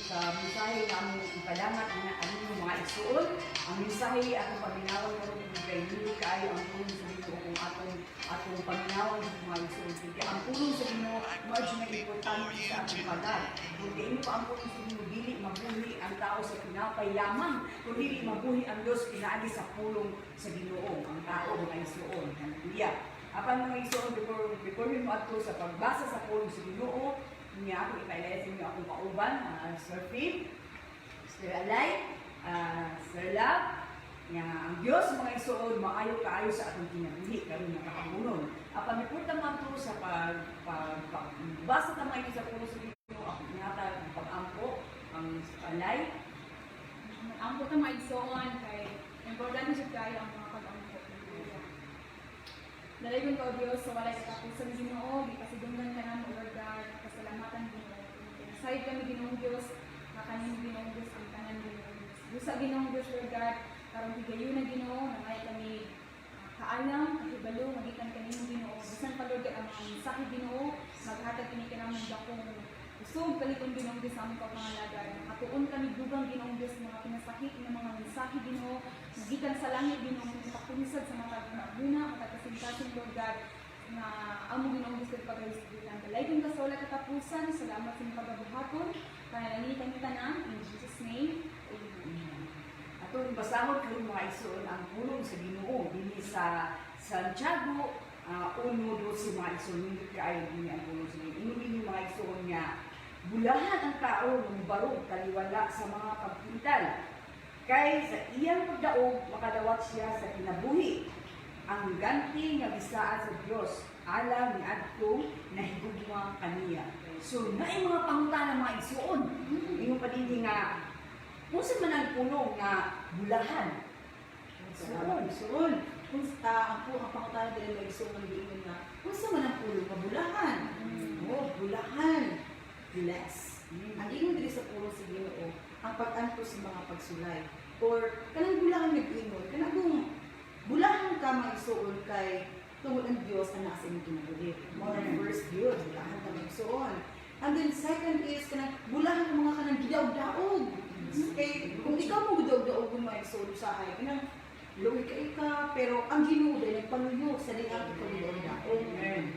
sa mensahe na among ipadangat nga among mga igsoon. Ang mensahe atong paminawan karon kay dili kaayo ang pulong sa Ginoo kung atong paminawan sa mga igsoon. Kaya ang pulong sa Ginoo mao na importante sa atong kalag. Kung diin pa ang pulong sa Ginoo dili mabuhi ang tao sa pinapay lamang, kung dili mabuhi ang Dios pinaagi sa pulong sa Ginoo ang tao mga igsoon. Hallelujah. Apan mga igsoon, before we mo sa pagbasa sa pulong sa Ginoo, niya ako ipailayas sa inyo akong kauban, Sir Phil, Sir Alay, Sir Love, nga ang Diyos mga igsoon, maayo kaayo sa atong kinabuhi, karon nakapamunon. Apan mipunta man to sa pagbasa ta mga sa pulong sa Ginoo, ako niyata ang pag-ampo, ang Alay. Ang puto mga igsoon, kay importante siya kayo ang mga pag-ampo. Dalayon ko Diyos sa walay katapusan ng Ginoo, di kasidunggan ka namin, Lord God, kasalamatan Ginoo. Side kami Ginoong Diyos, kakanin Ginoong Diyos, ang kanan Ginoong Diyos. Gusa Ginoong Diyos, Lord God, karong higayon na Ginoo, namay kami kaalam, kahibalo, magikan kanino Ginoo. Bisan pa Lord God, ang mga mensahe Ginoo, maghatag kini ka namin dakong usog kalikon Ginoong Diyos sa aming pagpangalaga. Katuon kami dugang Ginoong Diyos, mga pinasakit ng mga mensahe Ginoo, magikan sa langit Ginoong pagpunisad sa mga pagmaguna, pagkasingkasin Lord God, na amo Ginoong Diyos at pag-ayusibilan. Dalaygon ka sa wala katapusan, salamat sa inyong pagbabuhaton, kaya nangitan kita na, in Jesus' name, Amen. Atong basahon karon mga igsoon ang pulong sa Ginoo dinhi sa Santiago 1:12 mga igsoon hindi kaayo dinhi ang pulong sa Ginoo. Ini mga igsoon nga bulahan ang tao ng barog kaliwala sa mga pagpintal. Kay sa iyang pagdaog makadawat siya sa kinabuhi. Ang ganti nga bisaan sa Dios alam ni adto nahigugma kaniya. So naay mga pangutana mga igsoon. Ingon pa dinhi nga unsa man ang pulong nga bulahan? Igsoon. Ang pangutana dili mga igsoon nga giingon nga unsa man ang pulong nga bulahan? Bulahan. Bless. Ang ingon diri sa pulong sa Ginoo, ang pag-antos sa mga pagsulay or kanang bulahan nag-ingon, kanang bulahan ka mag-igsoon kay tungod ang Diyos na nasa inyong kinabuhi. More first Diyos, bulahan ka mag-igsoon. And then second is, kanang bulahan ng mga kanang gidaog-daog. Kay kung ikaw mo gidaog-daog kung mag-igsoon sa ay, kanang luwi ka pero ang Ginoo dahil nagpanuyo sa liang ikaw gidaog-daog.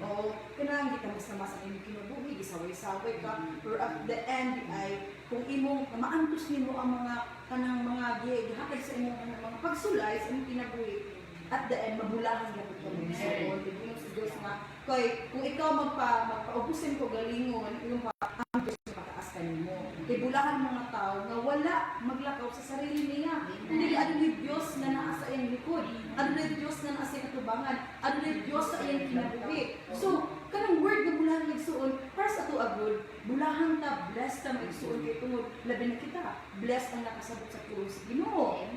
O kanang gitamas-tamas ang inyong kinabuhi, gisaway-saway ka, pero at the end ay kung imong maantos nimo ang mga kanang mga gihatag sa imong mga pagsulay sa imong kinabuhi, at the end, mabulahan ka po kami. So, tignan sa Diyos nga, kaya kung ikaw magpaubusin ko galingon, yung ang Diyos na pataas ka mo. Kaya bulahan mga tao na wala maglakaw sa sarili niya. Hindi ano ni Diyos na naasa iyang likod. Ano ni Diyos na naasa iyang katubangan. Ano ni Diyos sa iyang kinabuhi. So, kanang word na bulahan magsuon, para sa ito agod, bulahan ta, blessed ta magsuon kay tungod, labi na kita. Blessed ang nakasabot sa tulong sa Ginoo.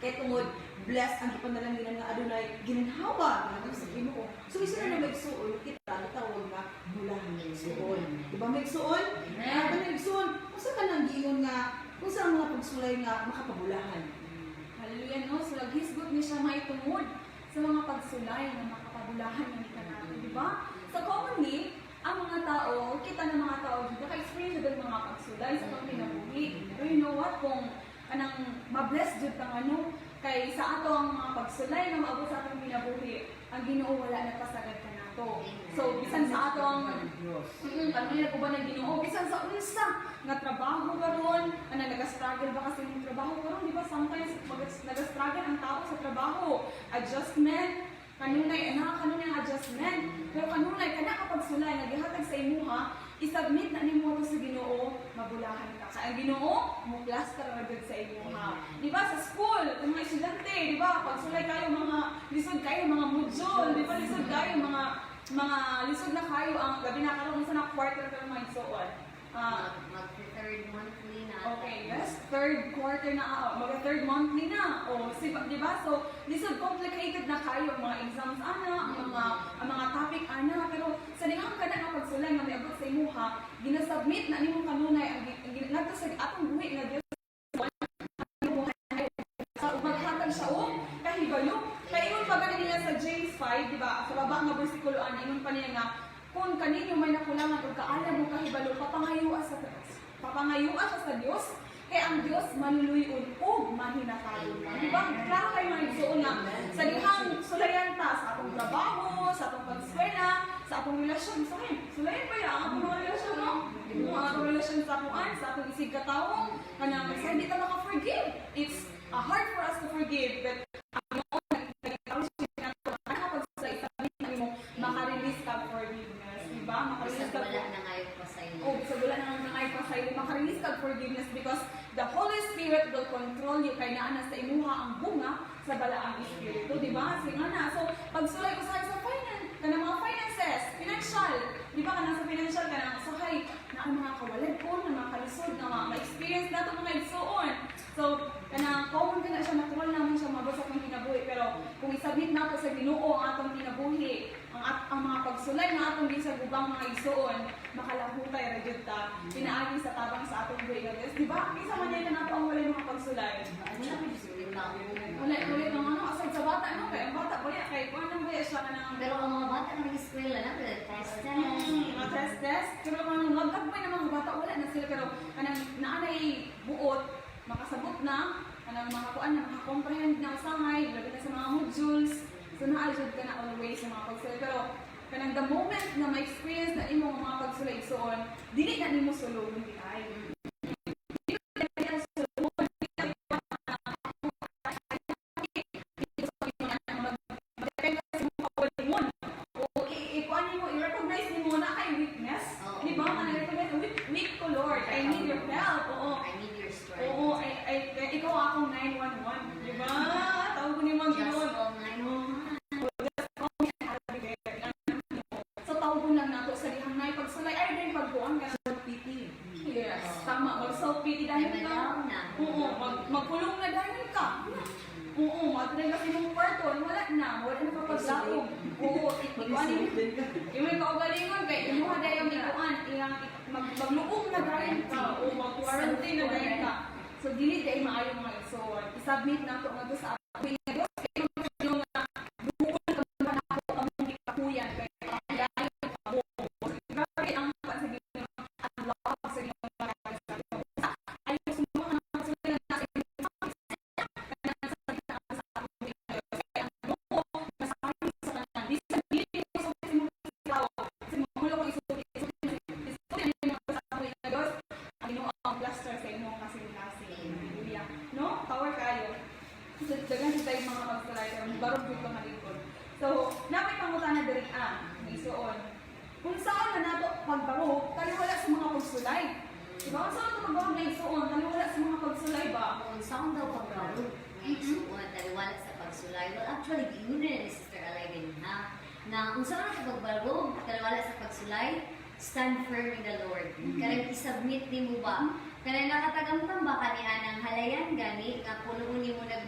Kaya tungod, blessed ang ipanalangin nga Adonai ginhawa nga sa Ginoo. So isa na magsuon kita tawag nga bulahan ng igsoon. Diba magsuon? Ano magsuon? Usa ka nang giingon nga kung sa mga pagsulay nga makapabulahan. Hallelujah, no? So naghisgot niya siya maitungod sa mga pagsulay na makapabulahan ng ikanato, di ba? So commonly, ang mga tao, kita ng mga tao dito, ka-experience na mga pagsulay sa pagkinabuhi. Pero you know what? Kung kanang mabless jud kang kay sa ato ang mga pagsulay na maabot sa atong kinabuhi, ang Ginoo wala nagpasagad ka nato. So bisan sa ato ang kanila ko ba na Ginoo, bisan sa unsa nga trabaho karon, ana nag-struggle ba kasi ng trabaho karon, di ba? Sometimes nag-struggle ang tao sa trabaho, adjustment, kanunay adjustment. Pero kanunay kana kapag sulay naghatag sa imuha, isubmit na nimo to sa Ginoo, mabulahan ka. Sa Ginoo, mo plaster ra gud sa imuha. Di ba sa school, kung mga estudyante, di ba, pag sulay kayo mga lisod kayo mga module, di ba lisod kayo mga lisod na kayo ang gabi na karon sa na quarter karon mga igsoon. Mag-third monthly na. Okay, yes, third quarter na, mag-third monthly na. O, di ba? So, lisod complicated na kayo ang mga exams ana, ang mga topic ana, pero sa dihang ka na pagsulay nga miabot sa imuha, ginasubmit na nimong kanunay ang nagto sa atong buhi nga Dios. So, maghatag siya kahibalo. Kaya ingon pa ganin niya sa James 5, di ba? Sa baba nga bersikulo ingon pa niya nga kung kaninyo may nakulangan o kaalam mo kahibalo, papangayo sa makapangayuan siya sa Dios. Kaya ang Diyos maluluyon o mahinatayon. Diba? Klaro kayo mga igsoon na sa dihang sulayan ta sa atong trabaho, sa atong pagswela, sa atong relasyon. Sa akin, sulayan pa yan ang atong mga relasyon, no? Ang atong relasyon sa atungan, sa atong isig katawo, kanang sa hindi ta maka-forgive. It's hard for us to forgive, but ang noon, nagkakaroon siya nato, ano sa isabihin na mo, maka-release ka forgiveness. Diba? Maka-release Basta ka wala na ngayon pa sa inyo. oh, sa wala nang nangay pa sa'yo, maka-release ka forgiveness because the Holy Spirit will control you kay naa na sa imuha ang bunga sa balaang espiritu, di ba? Sige nga na. So, pagsulay usahay sa finance, kanang mga finances, financial, di ba? Kanang sa financial, kanang usahay na ang mga kawalid ko, na mga kalisod, na mga ma-experience na itong mga igsoon. So, kanang common ka na siya, natural naman siya mabasa kang kinabuhi. Pero kung isabit nato sa Ginoo ang atong kinabuhi, ang mga pagsulay na atong sa gubang mga igsoon, makalahutay ra jud ta pinaagi sa tabang sa atong buhi nga Dios, di ba? Kinsa man yan na nato ang walay mga pagsulay. Wala ko gusto rin lang. Ulit ng ano aside sa bata no kay ang bata baya kay kuan nang baya siya kanang Pero ang mga bata na nag-eskwela na, test. mga test pero kanang magkagmay ng mga bata wala na sila pero kanang naanay buot makasabot na kanang makakuan na makakomprehend na usahay labi na sa mga modules so naajud ka na always sa mga pagsulay pero kanang the moment na ma-experience na imo ang mga pagsulay igsoon dili na nimo sulod di ay ikaw akong 911, di ba? Tawag ko ni Ma'am Just Ginoon. all night. So tawag ko lang nato sa dihang nay pagsulay ay din pagkuan ka sa PT. Yes, tama. Also PT dahil Ay, ka. malaw na. Oo, magkulong na dahil ka. Oo, matry ka sa imong kwarto, wala na papaglakog. Oo, ikuan yung may kaugalingon kay imuha dayon ikuan, ilang magluong na dahil ka o mag-quarantine na dahil ka. So dili day maayo mga igsoon. I-submit nato ngadto sa apil nga Dios kay yung buhol ka man ako among gikakuyan kay ang dahil ka mo. Grabe ang pagsige ang love sa inyong mga ay sumama na sa na sa no? Power kayo. So, dagan sa tayo mga magsalay, pero barog dito malikod. So, napay pangutana diri isuon. Kung saan na nato pagbarog, taliwala sa mga pagsulay. Diba? Kung saan nato pagbarog na isuon, taliwala sa mga pagsulay ba? Kung saan daw pagbarog, may isuon, taliwala sa pagsulay. Well, actually, yun rin ni Sister Alay din, ha? Na kung saan nato pagbarog, taliwala sa pagsulay, stand firm in the Lord. Karang isubmit ni mo ba? Karang nakatagamtam ba kaniya ng halayan gani, nga punuun ni mo nag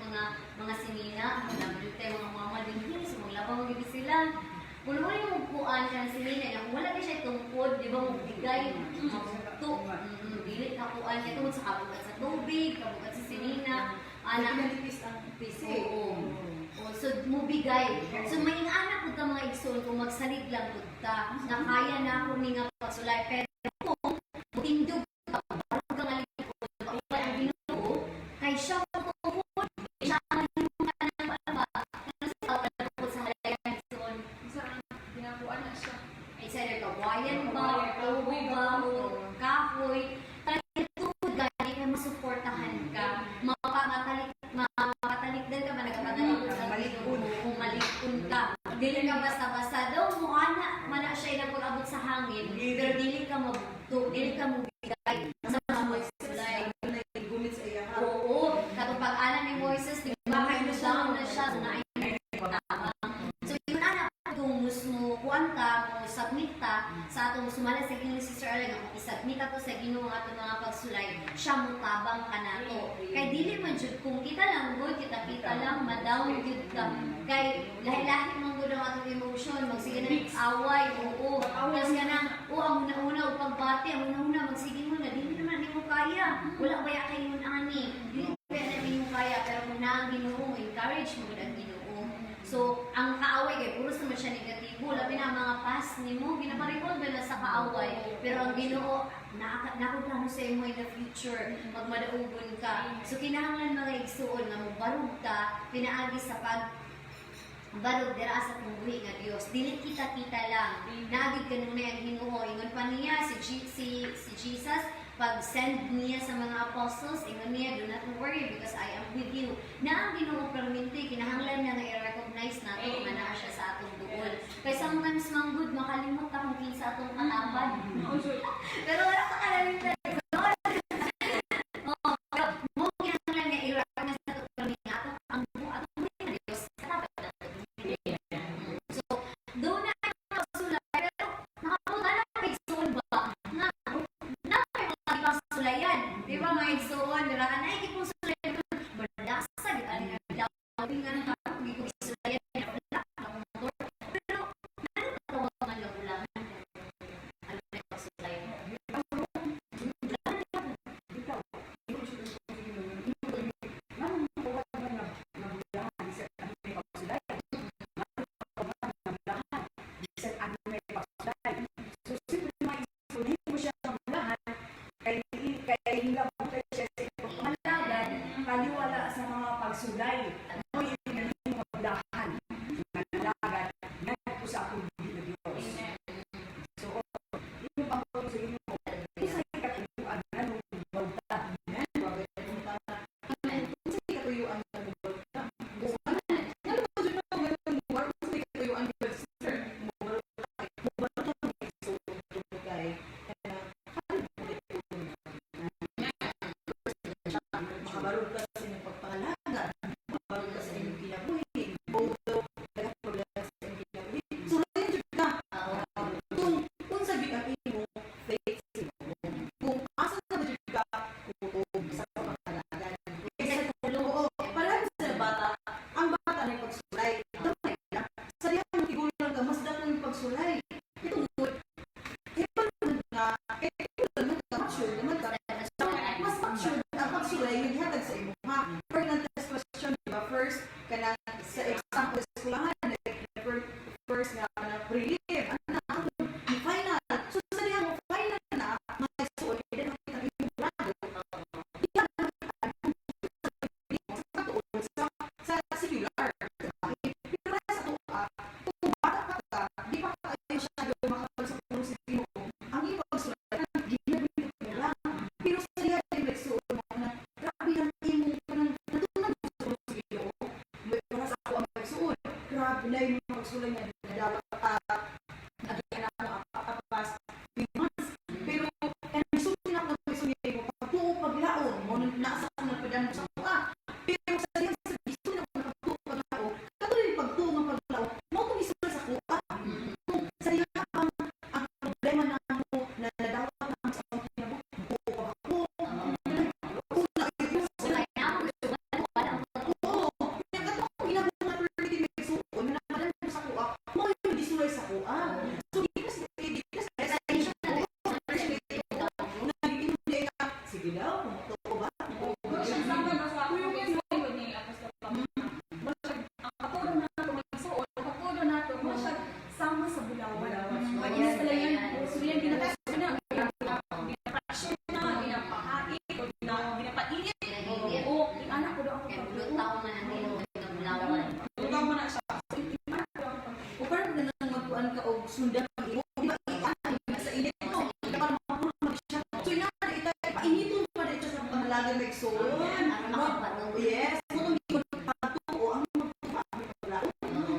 mga sinina, nabulite mga mama din sa mga labang mga gibi sila. Punuun ni mo puan ka ng sinina, na kung wala ka siya tungkod, di ba mo bigay, mabukto, bilit ka puan niya tungkod sa kabukat sa tubig, kabukat sa sinina, Pinalipis ang PC. Oo. So, mubigay. So, may anak ko ka mga igsoon kung magsalig lang ko ta. Na kaya na ako ni nga pagsulay. Pero kung tindog ka, bago ka nga likod, kapag ang Ginoo, kay siya ko siya ang Ginoo ka ng palaba. Ano sa tawag na po sa halayan igsoon? Saan ginakuan na siya? Ay, sa kawayan ba, tubo ba, o kahoy. Talagang tuod gani kay masuportahan ka. Makatalikdan ka ba, nagkapatalikdan ka kung malikun ka. Dili ka basta-basta daw mo mana siya nagpag-abot sa hangin, pero dili ka mabugto, dili ka mubigay sa mga magsulay. Gumit sa iya ha. Oo, katong pag-ana ni Moises, di ba kayo down na siya, so so yun anak, kung mo kuan ka, kung submit ta, sa atong sumala sa Ginoo Sister Alay, kung isubmit ato sa Ginoo ang atong mga pagsulay, siya mo tabang ka nato. Kay dili man jud kung kita lang gud kita lang madaw jud ka. Kay lahi-lahi man gud ang atong emotion, magsige na away, oo. Tapos ka na, ang una-una o pagbati, ang una-una magsige mo na dili naman nimo kaya. Wala ba ya kay mo ani? Dili ba na nimo kaya pero kung na ang Ginoo mo encourage mo ang Ginoo. So, ang kaaway kay puros naman siya negatibo, labi na ang mga past nimo, ginaparikol ba na sa kaaway. Pero ang Ginoo, nakaplano sa imo in the future, magmadaugon ka. So kinahanglan mga igsuon nga mobarog ka, pinaagi sa barog dira sa pungguhi nga Dios. Dili kita lang. Naagid kanunay ang Ginoo. Ingon pa niya si Jesus pag-send niya sa mga apostles, ingon niya, do not worry because I am with you. Na ang Ginoo perminti, kinahanglan na nga i-recognize nato nga naa siya sa atong duol. Kaya sometimes manggod makalimot ka kung kinsa atong kalaban. Pero wala ka kalalimtan. Mo kinahanglan nga i-recognize nato perminti ato ang atong Dios. So, doon na ang pagsulay, pero nakapunta na kay Soul ba? Na may mga pasulayan. Di ba mga igsoon? Dira ka na ikipong sulayan. Berdasa, di ba? Dawin nga ng kapag ikipong sulayan. Pero, nanatawag nga ulangan. Ano na yung pasulayan? Kaliwala sa mga pagsulay. Mo yung magdahan. Manalagan. Yan po sa akong Diyos. So, yung pagpapalong sa inyo, isa yung katuyuan na nung bawta. Makabarog ka sa inyong pagpangalaga, makabarog ka sa inyong kinabuhi, although nagpaglaga sa inyong kinabuhi. So, ngayon dyan ka, kung sabi ang imo, faith sa imo. Kung asa na ba dyan ka, kutob sa pagpangalaga. Kasi oo, palagi sa bata, ang bata na yung pagsulay. Damay na, sa diyan tigulang ka, mas dako yung pagsulay. Ito good. Ito naman nga, ito naman ka, mature naman ka. Mas mature ang pagsulay yung ihatag sa imo ha. For test question, diba? First, kanang sa example sa eskwelahan, first nga na prelim, ano yung final. So sa diyan mo final na, mga isuot, hindi na kita yung grado. Yan sa singular. Pero sa tuwa, kung bata ka, di pa kayo siya makapag sa puno sa Ginoo. Ang iyong pagsulay, ginagawin ko lang. Pero sa diyan, nagsuot mo na, grabe ang imo kanang natunan mo sa puno sa Ginoo. May para sa ako ang pagsuot. Grabe na yung mga pagsulay niya, nadawat nagiging na ako apapas 3 months. Pero, nagsuot na ako ng pagsulay mo, pagtuo paglaon, mo nasa ako nagpadaan sa kuha. Pero sa diyan, sa gusto na ako pagtuo paglaon, katuloy pagtuo ng paglaon, mo itong isulat sa kuha. Sa diyan, ang problema na ako na nadawat ang sa akong kinabuhi, buo pa ako. Una, Sulay na ako, wala ang oo, nagkataon ko ginagawa na pwede may suko, na nakalan ko sa kuha, mo yung disulay sa kuha. So, di kasi, nagiging hindi ka, sige daw, totoo ba? Kung siya sama na sa akong igsuon ni Apostol Pablo. Ang kapulo na ito magsuon, ang kapulo na ito, kung siya sama sa bulawan. Kaya sila yan, so yan ginagawa na, ginapasyon na, ginapakain, ginapainit. Oo, yung anak ko daw ako Kaya pagluto. tao man ang Ginoo nga bulawan. Lugaw mo na siya. O parang na nang magkuhan ka o sundan ang imo, di ba, sa init ito, para mapulong siya. So, inaman ito, painiton pa dito sa pangalaga ng exoon. Ano makapatong. Yes, kung hindi ko patuo, ang magtuwa,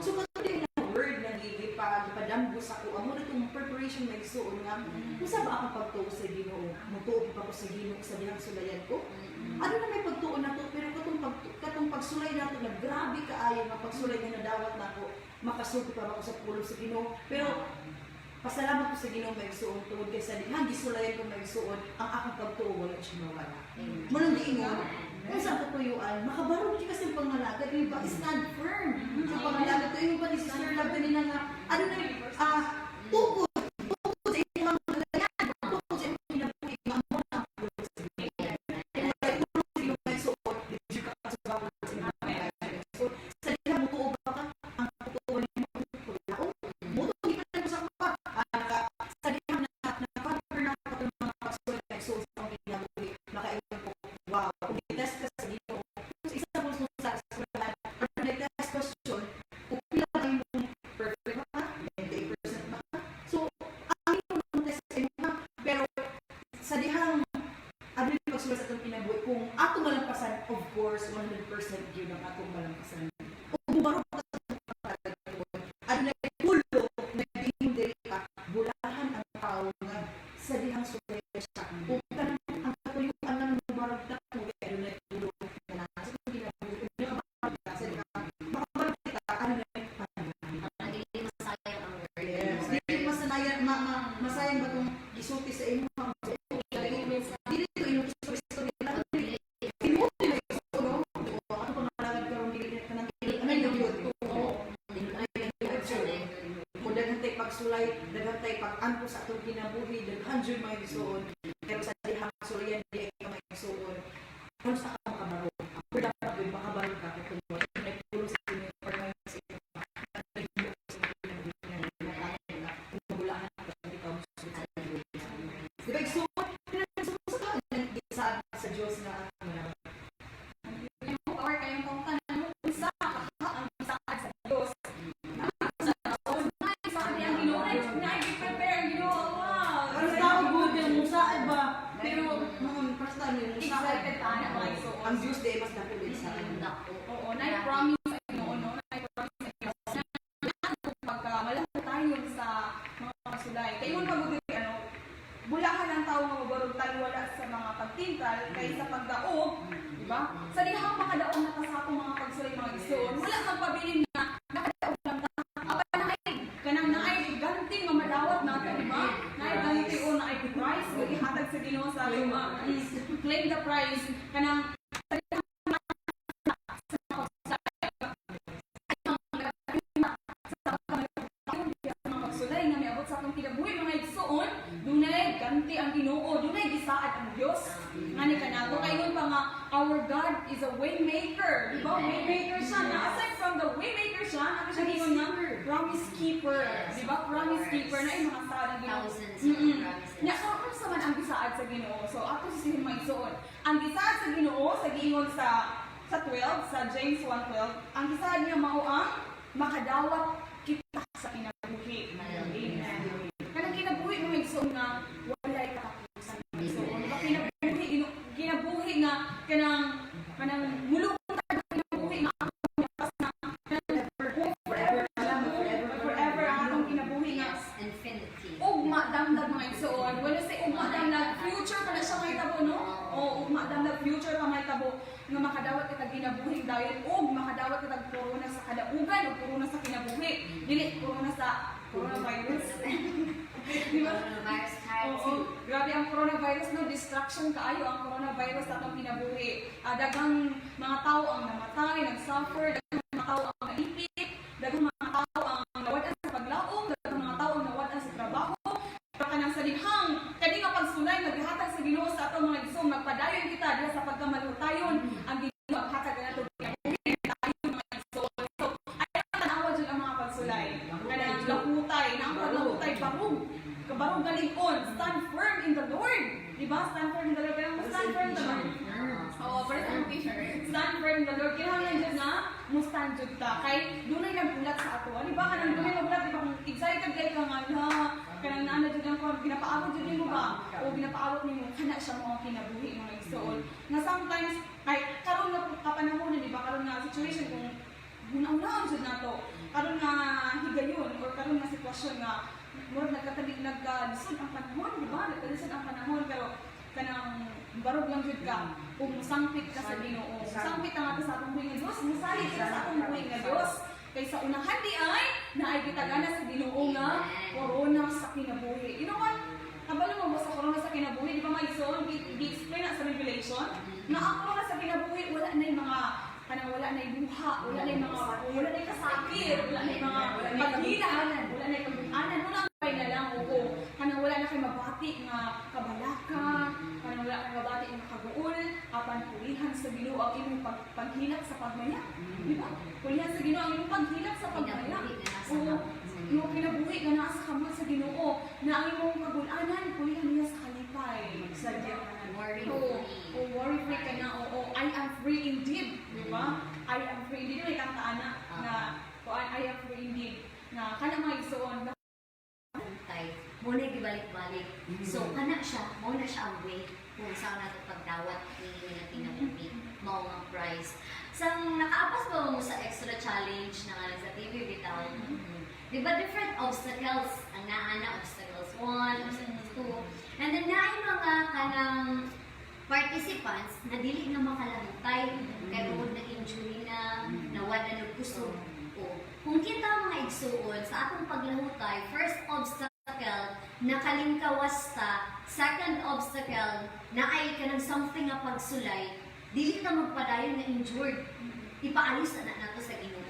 so, katuloy na word na ipadambo sa ko, amo na itong preparation na exoon nga, kung saan ba akong pagtuo sa Ginoo? Mutuo pa ko sa Ginoo sa dihang sulayan ko? Ano na may pagtuo na to, pero katong pagsulay na to, na grabe kaayo nga pagsulay na nadawat na ako, makasugi pa ako sa pulong sa Ginoo. Pero, pasalamat ko sa Ginoo may igsuon tungod kay sa dihang gisulayan ko may igsuon, ang akong pagtuo wala siya mawala. Munang diingon, kung saan katuyuan, makabarog siya kasi ang pangalagad, yung ba, stand firm. Sa pangalagad, ito yung ba ni Sister Love kanina nga, ano na yung, tukod sa inyong kalayan, tukod sa inyong kinabuhi, nga mo na ang pulong sa Ginoo. Kung wala tulong sa iyong may igsuon, di ka kasabawal sa inyong kalayan. Sa dihang mutuo ba ka, ang pagtuo ni mo, paglaon, mutuo, di ka na sa kuha, sa dihang ano yung pagsulat sa itong kinabuhi, kung atong malampasan, of course, 100% yun ang atong malampasan. Kung bumaro ka sa itong at nagpulo, naging diri ka, bulahan ang tao nga sa dihang sulay siya. Kung ang katuyuan nga ng bumarag na kung ano nagpulo na na sa itong kinabuhi, kung nakabarag ka sa dihang, makabarag ka, ano na yung Nagiging masayang ang word. yes. Hindi masanayan, masayang ba itong isulti sa inyo? Dili ito yung Kristo nila. Kinuha nila yung Kristo, no? Ano pa malagad ka rin dili ka nang dili? Ano yung yun? Kung daghang tayo pagsulay, daghang tayo pag-ampo sa atong kinabuhi, daghang dyan may isuon. Pero sa dihang sulayan, di ay ka may isuon. Ano sa ka makabaro? Pero dapat doon, makabaro ka. Kung nagpulong sa inyo, para may sa inyo, mabulahan ka, hindi ka musulit sa inyo. Diba, isuon? Sa Diyos na Or kayong pangtanan mo kung sa ang saad sa Diyos. Sabi ang Ginoo na i-prepare Ginoo. Wow! ang tao good yung musaan ba? Pero pastor yung musaan. Excited tayo mga iso. Ang Diyos di mas nakulit sa akin. Oo, na-promise sa Ginoo, no? Na-promise sa Ginoo. Pagka malaki tayo sa mga kasulay. Kayo yung mabuti, bulahan ang tao nga mabarog tayo wala sa mga pagtintal kaysa pagdaog, di ba? Sa dihang makadaog na sa akong mga pagsulay mga isoon, wala kang pabilin na nakadaog lang ta. Apa na ay kanang naay ganti nga madawat natin, di ba? Naay ganti o naay prize nga ihatag sa Ginoo sa ating claim the prize kanang sa dihang pagsulay nga miabot sa atong kinabuhi mga igsoon, dunay ganti ang Ginoo, dunay gisaad ang Dios. Ngani kanato kayon pa nga our God is a way maker. Di ba? Way maker siya. Na aside from the way maker siya, ano siya gingon nga promise keeper. Di ba? Promise keeper na yung mga saad ang Ginoo. Thousands of Mm-mm. promises. Nya so ano sa man ang gisaad sa Ginoo? So ato sisihin mga igsoon. Ang gisaad sa Ginoo sa giingon sa 12 sa James 1:12, ang gisaad niya mao ang makadawat kita sa kinabuhi. Amen. Kanang kinabuhi mo igsoon nga walay katapusan. So, diba kinabuhi nga kanang mulong ta kinabuhi nga ako pas na forever ang atong kinabuhi nga Infinity. ugma damdag mga igsoon. Wala say ugma damdag future pala siya may tabo, no? O ugma damdag future pa may tabo nga makadawat kita ginabuhi dayon ug makadawat kita corona sa kadaugan o corona sa kinabuhi. Dili corona sa coronavirus. Di ba? Coronavirus type Oo, grabe ang coronavirus, no? Distraction kaayo ang coronavirus sa atong kinabuhi. Daghang mga tao ang namatay, nag-suffer, daghang mga tao ang naipit, daghang mga tao ang nawadan sa paglaom, daghang mga tao ang nawadan sa trabaho. Pero kanang sa dihang, kani nga pagsulay, maghatag sa Ginoo sa atong mga igsoon, magpadayon kita diha sa pagkamalutayon, ang Ginoo maghatag na nato kinabuhi tayo mga igsoon. So, ay ang tanawa dyan ang mga pagsulay. Kanang lakutay, na ang paglakutay barog. Kabarong galingon, stand firm in the Lord. Diba? Stand firm in the Lord. Kaya mo stand firm in the Lord. Oo, pero sa t-shirt. Stand firm in the Lord. Kailangan dyan na, mo stand dyan ta. Kay, doon ay nagbulat sa ato. Diba? Kanang doon ay nagbulat. Diba? Kung excited kayo ka nga, na, kanang naana dyan ang pinapaabot dyan mo ba? O pinapaabot niyo, kana siya mga kinabuhi, mga igsoon. Na sometimes, kay, karoon na kapanahon, diba? Karoon na situation kung una-una dyan na to. Karoon na higayon, or karoon na sitwasyon nga, murag nagkalisod ang panahon, di ba? Nagkalisod ang panahon, pero kanang barog lang jud ka kung musangpit ka sa Ginoo. Musangpit ang ato sa atong buhing nga Dios, musalig ka sa atong buhing nga Dios. Kay sa unahan di ay naay gitagana sa Ginoo nga corona sa kinabuhi. You know what? Kabalo mo ba sa corona sa kinabuhi, di ba may ison, gi-explain na sa Revelation, na ang corona sa kinabuhi wala na yung mga kanang wala na yung buha, wala na yung mga wala na yung kasakit, wala na yung mga paghilaan, wala na yung pag-anan, wala na lang, oo. Kanang wala na kayo mabati nga kabalaka, kanang wala kayo mabati nga kaguol, apan pulihan sa Ginoo ang imong paghilak sa pagmaya. Di ba? Pulihan sa Ginoo ang imong paghilak sa pagmaya. Oo. Yung kinabuhi nga nasa kamot sa Ginoo, na ang imong kagulanan, pulihan niya sa kalipay. Sadya ka na. Oo, worry free ka na, oo. I am free indeed. Di ba? I am free indeed. Yung ikantaan na I am free indeed. Na kanang mga isuon, Muna gibalik-balik. So, kana siya, muna siya ang way kung saan nato pagdawat ni nga kinabuhi mao nga prize. Sang nakaapas ba mo sa extra challenge na nga sa TV bitaw? Di ba different obstacles ang naana obstacles 1, obstacles 2, and then naay mga kanang participants na dili na makalahutay kay tungod na injury na nawala na kusog. O kung kita mga igsuon sa atong paglahutay, first obstacle nakalingkawas ta, second obstacle na ay kanang something nga pagsulay, dili ta magpadayon na injured. Ipaalis na nato sa Ginoo.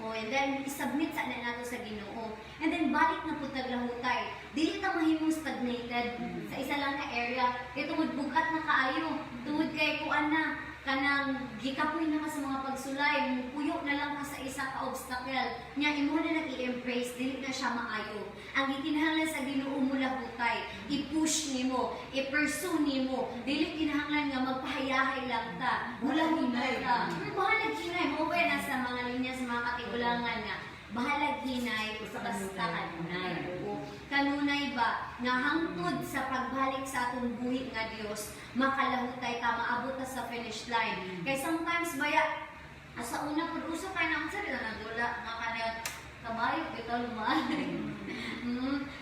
O and then isubmit sa na nato sa Ginoo. And then balik na pud taglahutay. Dili ta mahimong stagnated sa isa lang ka area. Kay tungod bugat na kaayo, tungod kay kuan na kanang gikapoy na ka sa mga pagsulay, puyo na lang ka sa isa ka obstacle. Nya imo na nag i-embrace, dili na siya maayo. Ang gikinahanglan sa Ginoo mo lahutay, i-push nimo, i-pursue nimo. Dili kinahanglan nga magpahayahay lang ta. Hulahon na ta. Bahalag hinay mo ba na sa mga linya sa mga katigulangan nga bahalag hinay basta kanunay. O kanunay ba nga hangtod sa pagbalik sa atong buhi nga Dios, makalahutay ka, maabot ka sa finish line. Kay sometimes baya asa una pud usa kay na unsa na nadula nga kanang kabayo bitaw lumaan.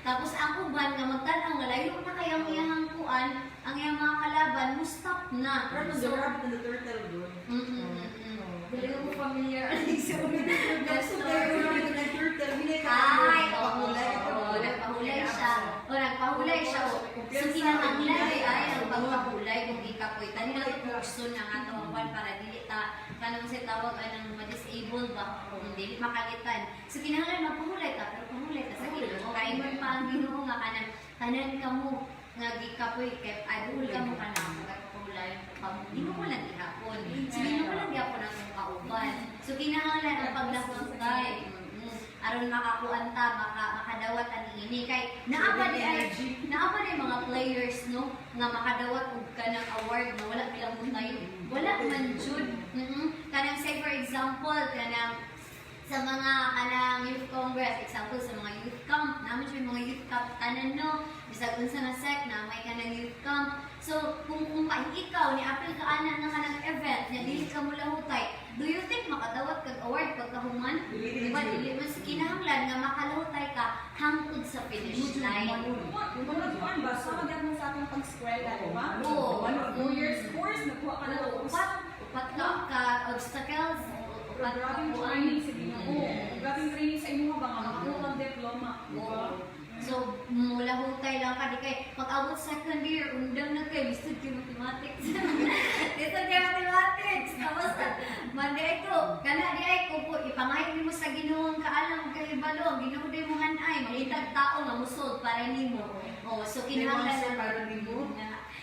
Tapos ang uban nga magtan-aw nga layo na kay ang iyang kuan, ang iyang mga kalaban mo stop na. Pero So, the rabbit and the turtle doon. Dili ko familiar ang igsuon. Gusto kayo rabbit and the turtle, hindi ka Ay, nagpahulay. nagpahulay siya. O, nagpahulay siya. So, kinahanglan ay ang pagpahulay kung ikapoy. Tani na ito bukson ng atong kwan para dili ta kanang sa tawag ay ng ma-disable ba kung dili makalitan. So, kinahanglan magpahulay ta, pero pahulay ta sa Ginoo. Kaya mo pa ang Ginoo nga kanang tanan ka mo nga gikapoy kay adul ka mo kanang pahulay di mo lang ihapon. So, di mo lang ihapon ang kauban. So, kinahanglan ang paglahutay. Aron makakuan ta, makadawat ang ini kay naapa di mga players no nga makadawat og kanang award na wala bilang tayo. Wala man jud. Kanang say for example kanang sa mga kanang youth congress, example sa mga youth camp, namin siya mga youth camp tanan no, bisag unsa na sec na may kanang youth camp. So kung ikaw ni apil ka ana nga kanang event nya dili ka mo lahutay, do you think makadawat kag award pagkahuman? Diba dili man sa kinahanglan nga makalahutay ka hangtod sa finish line. Yung mga kuan ba sa magad mo sa atong pag-eskwela, di ba? Oo. 2 years course nagkuha ka na Upat ka obstacles, upat ka Grabing kuan. training sa Ginoo. Grabing training sa inyo ba nga makakuha kang diploma, di ba? So, mula hutay lang ka, di kay pag-abot second year, undang na kayo, listed kayo mathematics. Listed kayo mathematics. Tapos, manday ko, kana di ay ko po, ipangayag mo sa Ginoo ang kaalam kay Balong, Ginoo di mo hanay, malitag tao nga musod para nimo. Oh, so kinahanglan para nimo.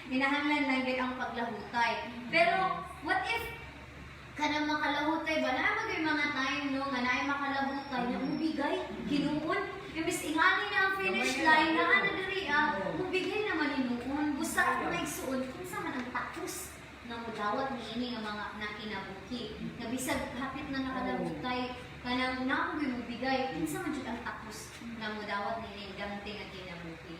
Kinahanglan lang gid ang paglahutay. Pero, what if kanang makalahutay ba na magay mga time no nga naay makalahutay na mubigay hinuon imbis ingani na ang finish line na ana diri mubigay naman hinuon busa na igsuon kinsa man ang tapos nga modawat niini nga mga nakinabuhi nga bisag hapit na nakadahutay kanang naoy mubigay kinsa man jud ang tapos nga modawat niini gamti nga kinabuhi.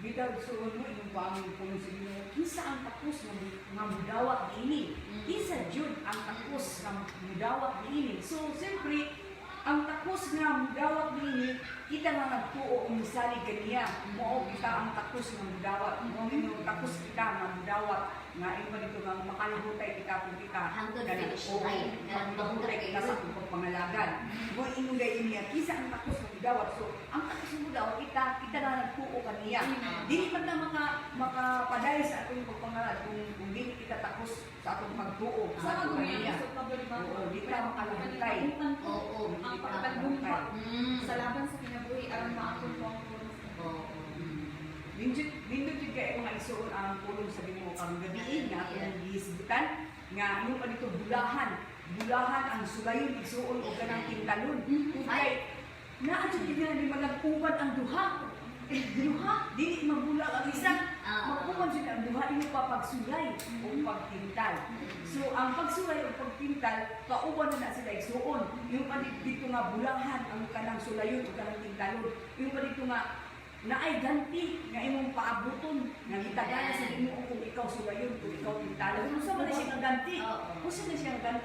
Bitaw suon mo yung pangin kung sige kinsa ang tapos nga mudawat niini. Kinsa jud ang tapos nga mudawat niini. So siyempre ang tapos nga mudawat niini kita nga nagtuo ang misali kaniya. Mao kita ang tapos nga mudawat. Mao yung tapos kita nga mudawat nga iba dito nga makalahutay kita kung kita Hangtod finish line. mahutay kita sa pagpangalagan. Mo inugay niya kinsa ang tapos nga mudawat. So ang tapos nga mudawat kita na nagtuo kaniya. Dili man na makapaday sa atong pagpangalan kung dili kita tapos sa atong pagtuo Sa sa atong mga kaniya. gusto pa ba di ba? Oo, di ka makalahutay. Oo. Ang pagtagumpa sa Sa laban sa kinabuhi aron maakon ko ang tulong sa Oo. Nindot jud kay mga isuon ang pulong sa Ginoo karong gabi nga atong gihisgutan nga ano pa dito bulahan ang sulayon isuon og kanang tintalon. Kay naa jud dinha di managkuban ang duha. Dili mabulag ang isa. Magkuban jud ang duha imo pa pagsulay o pagtintal. So ang pagsulay o pagtintal kauban na sila isuon. Yung pa dito nga bulahan ang kanang sulayon o kanang tintalon. Yung pa dito nga na ay ganti nga imong paabuton nga gitagana sa Ginoo kung ikaw sulayon kung ikaw tintala kung sa man siya nga ganti kung sa man siya nga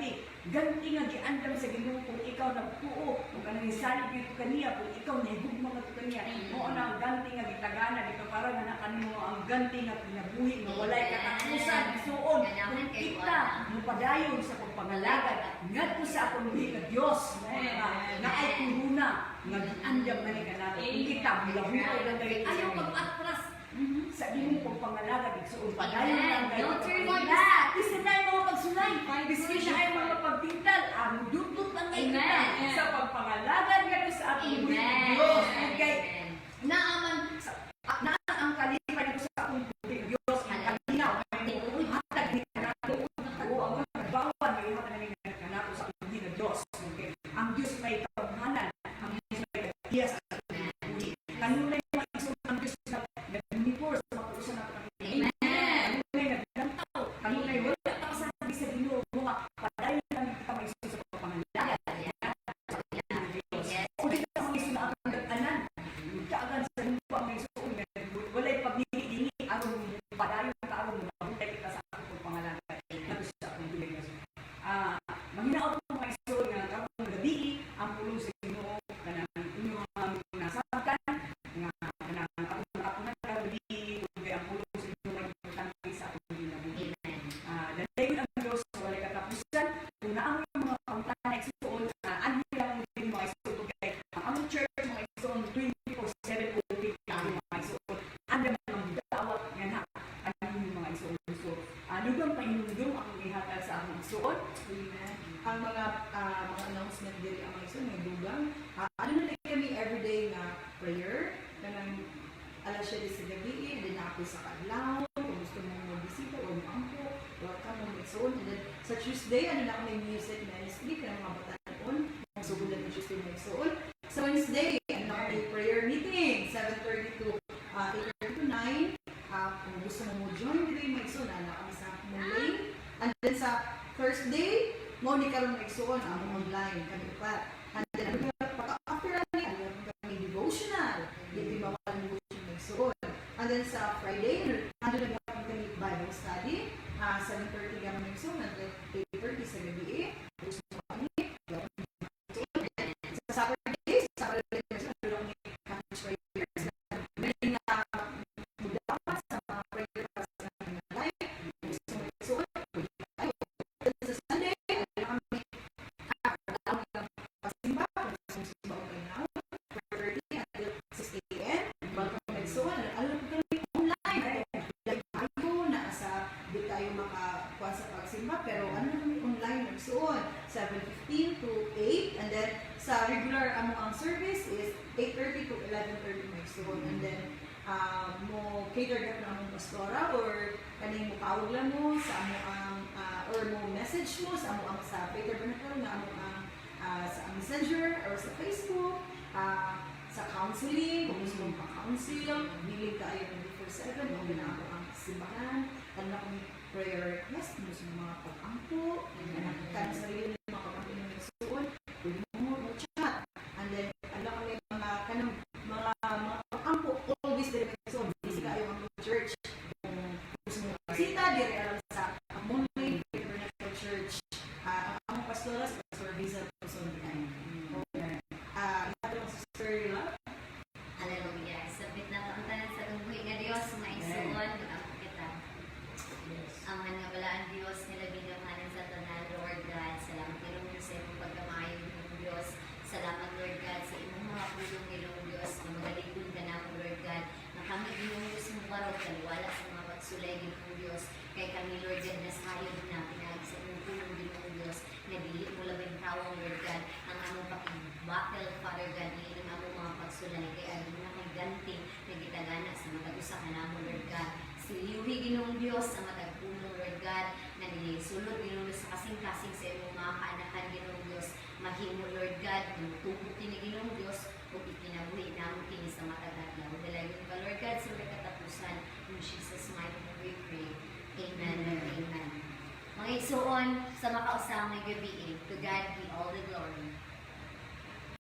ganti nga giandam sa Ginoo kung ikaw nagtuo kung kanang salig dito kaniya kung ikaw nahigugma nga kaniya mo na ang ganti nga gitagana dito para nga kanimo ang ganti nga pinabuhi nga walay katapusan suon kung kita mupadayon sa pagpangalagad ngadto sa akong buhi nga Dios nga ay kuruna nga giandam man ka nato kung kita bilahuay lang kayo Ayaw mag-atras. sa imong pagpangalagad igsuon padayon lang kayo Don't turn on that. Bisan na yung mga pagsulay, bisan na yung mga pagtintal, ang dudot ang Amen. kita sa pagpangalagad nga sa ating buhay ng Amen. Diyos. Okay, Amen. naaman, naan ang kalipan dito sa ating buhay ng Diyos, ang kalinaw, ang hatag ni kanato, o ang mga nagbawan, may hatag ni kanato sa ating buhay ng Diyos. Okay, ang Diyos may kapanghanan, ang Diyos may katiya sa ating buhay. Kanunay mga isun ang Diyos na nag-unipor sa mga puso na Amen. kanunay nagdantaw, kanunay wala ka sa sa Ginoo mga padayon lang kita may isun sa pagpangalagad. Yes. Kung di ka mga isun na atong daghanan, kaagan sa lupa may isun nga walay pagdili aron padayon ka aron mabutay kita sa atong pagpangalagad. Nato sa atong buhay. Mahinaot mo mga isun nga karong gabi ang pulong sa Ginoo kanang inyong mga nasabtan nga kanang atong gabi kung ang pulong sa Ginoo ay importante sa atong buhay. Dalayon ang Diyos sa walay katapusan. Kung naamay ang mga kauntan na igsuon, ano lang ang mga igsuon kay ang aming church, mga igsuon 24/7 open tayo mga igsuon. Ang naman ang dawat nga na ang mga igsuon. So, lugang painundong ang ihatag sa aming igsuon. Ang mga announcement diri ang mga isun may dugang. Ano na lang kami everyday nga prayer kanang alas 7 sa gabi, din ako sa kadlaw, kung gusto mo magbisita o maampo, welcome mo isun. And then sa Tuesday, ano na may music ministry kanang mga bataon, ang sugulan ng Tuesday na isun. Sa Wednesday, ano na may prayer meeting, 7:30 to 8:30 to 9. Kung gusto mo join diri may isun, ana kami sa Mulay. And then sa Thursday, mo ni karon igsuon ang online kami pa. And then after ani kami devotional, hindi ba wala devotion igsuon. And then sa Friday, ando na kami Bible study, 7:30 kami igsuon and then 8:30 sa gabi. Gusto mo kami sa Saturday ando lang kami prayers. May na mudapat sa mga prayers sa live. Gusto mo igsuon. Sa Sunday, kami pasimba, pasimba o now, 4:30 until 6 a.m. Bago nagsuwan, alam ko kami online. Like tayo na sa di tayo makakuha sa pagsimba, pero ano kami online nagsuwan, 7:15 to 8, and then sa regular ang service is 8:30 to 11:30 nagsuwan, and then mo cater ka na mong pastora or kaning mo tawag lang mo sa amo ang or mo message mo sa amo ang sa Peter Bernacaro nga amo ang sa Messenger or sa Facebook sa counseling kung gusto mong pa-counsel billing ka ay 24/7 o ginako ang simbahan ano na kung prayer request mo sa mga pag-ampo kan sa sarili ng mga pag-ampo ng nagsuon pwede mo chat and then ano kami mga kanang mga pag-ampo always dire nagsuon busy kayo ang church kung gusto mo bisita dire alam sa Monday Bernacaro Church ang pastora sa Pastor Rizal Puson-Binay itong Sister Love Hallelujah. Sabit na ang tanan sa tungbuhi nga Dios, maisuon, mag-ampo kita. Ang nga Dios, nilabing gamanan sa tanan, Lord God. Salamat ilong sa imong pagkamayo ng Dios. Salamat, Lord God, sa imong mga pulong ilong Dios. Na magaligod ka na Lord God. Na kami ilong Dios mong barog, kaliwala sa mga pagsulay ng Dios. Kay kami, Lord God, nasayod na pinag sa imong pulong ilong Dios. Na dili mo labing tawang, Lord God, ang among pakibattle, Father God, ni ang among mga pagsulay. Kaya ano na may ganting na gitagana sa matag-usa ka namo, Lord God. Siliwi ginong Dios sa matagpunong, Lord God, na nilisulod ginong Dios sa kasing-kasing sa imong mga kaanakan ginong Dios. Mahimo, Lord God, tumutubo kini ginong Dios o ikinabuhi namo kini sa matag-adlaw. Dalayon ka, Lord God, sa katapusan. In Jesus' mighty name we pray. Amen and amen. Mga isuon sa makausamang gabi, to God be all the glory.